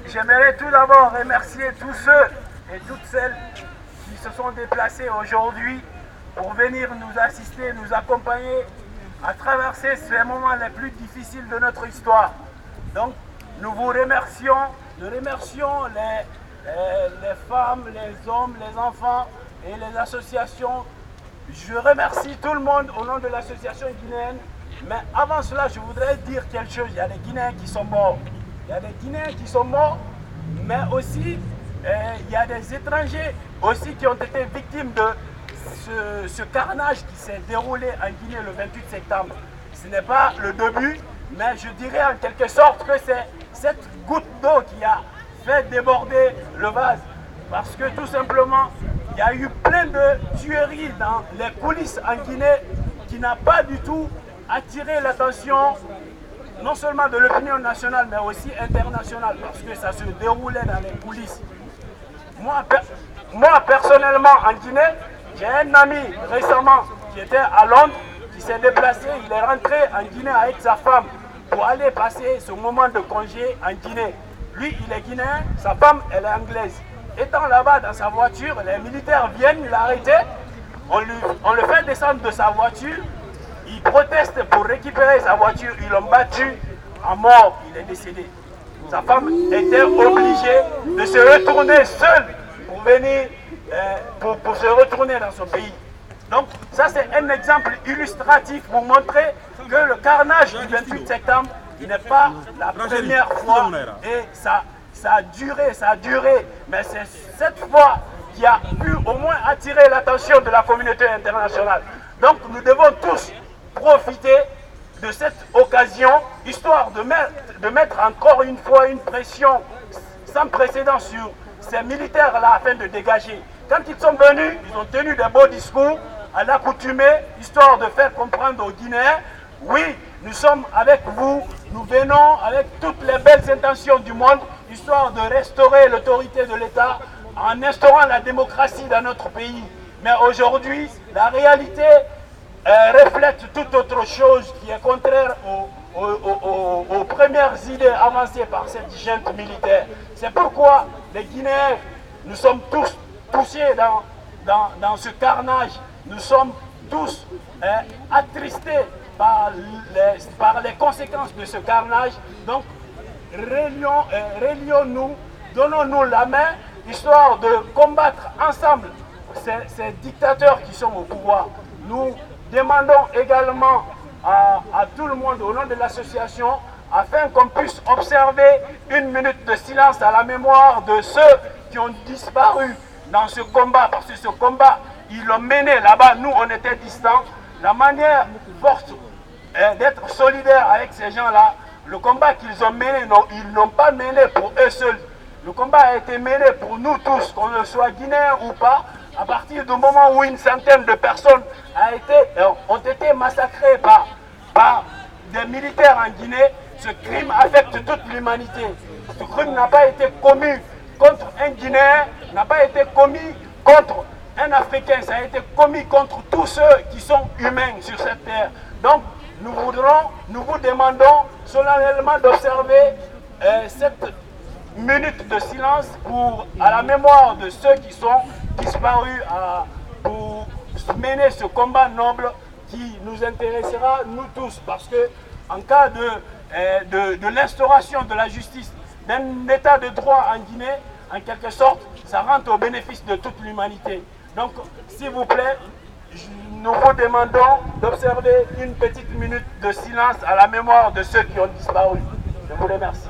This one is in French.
J'aimerais tout d'abord remercier tous ceux et toutes celles qui se sont déplacés aujourd'hui pour venir nous assister, nous accompagner à traverser ces moments les plus difficiles de notre histoire. Donc, nous vous remercions, nous remercions les femmes, les hommes, les enfants et les associations. Je remercie tout le monde au nom de l'association guinéenne. Mais avant cela, je voudrais dire quelque chose. Il y a des Guinéens qui sont morts. Il y a des Guinéens qui sont morts, mais aussi il y a des étrangers aussi qui ont été victimes de ce carnage qui s'est déroulé en Guinée le 28 septembre. Ce n'est pas le début, mais je dirais en quelque sorte que c'est cette goutte d'eau qui a fait déborder le vase. Parce que tout simplement, il y a eu plein de tueries dans les coulisses en Guinée qui n'a pas du tout attiré l'attention non seulement de l'opinion nationale, mais aussi internationale, parce que ça se déroulait dans les coulisses. Moi personnellement, en Guinée, j'ai un ami récemment qui était à Londres, qui s'est déplacé, il est rentré en Guinée avec sa femme pour aller passer ce moment de congé en Guinée. Lui, il est guinéen, sa femme, elle est anglaise. Étant là-bas dans sa voiture, les militaires viennent l'arrêter, on le fait descendre de sa voiture. Il proteste pour récupérer sa voiture, ils l'ont battu à mort, il est décédé. Sa femme était obligée de se retourner seule pour venir, pour se retourner dans son pays. Donc ça c'est un exemple illustratif pour montrer que le carnage du 28 septembre n'est pas la première fois et ça a duré, mais c'est cette fois qui a pu au moins attirer l'attention de la communauté internationale. Donc nous devons tous profiter de cette occasion, histoire de mettre encore une fois une pression sans précédent sur ces militaires-là afin de dégager. Quand ils sont venus, ils ont tenu des beaux discours à l'accoutumée, histoire de faire comprendre aux Guinéens, oui, nous sommes avec vous, nous venons avec toutes les belles intentions du monde, histoire de restaurer l'autorité de l'État en instaurant la démocratie dans notre pays. Mais aujourd'hui, la réalité reflète toute autre chose qui est contraire aux premières idées avancées par cette junte militaire. C'est pourquoi les Guinéens, nous sommes tous touchés dans ce carnage. Nous sommes tous attristés par les conséquences de ce carnage. Donc, réunions-nous, donnons-nous la main, histoire de combattre ensemble ces dictateurs qui sont au pouvoir. Nous demandons également à tout le monde au nom de l'association afin qu'on puisse observer une minute de silence à la mémoire de ceux qui ont disparu dans ce combat, parce que ce combat, ils l'ont mené là-bas, nous on était distants. La manière forte d'être solidaire avec ces gens-là, le combat qu'ils ont mené, ils n'ont pas mené pour eux seuls. Le combat a été mené pour nous tous, qu'on le soit guinéen ou pas. À partir du moment où une centaine de personnes ont été massacrées par des militaires en Guinée, ce crime affecte toute l'humanité. Ce crime n'a pas été commis contre un Guinéen, n'a pas été commis contre un Africain, ça a été commis contre tous ceux qui sont humains sur cette terre. Donc nous vous demandons solennellement d'observer cette minute de silence à la mémoire de ceux qui sont disparus pour mener ce combat noble qui nous intéressera nous tous, parce que en cas de l'instauration de la justice, d'un état de droit en Guinée, en quelque sorte, ça rentre au bénéfice de toute l'humanité. Donc, s'il vous plaît, nous vous demandons d'observer une petite minute de silence à la mémoire de ceux qui ont disparu. Je vous remercie.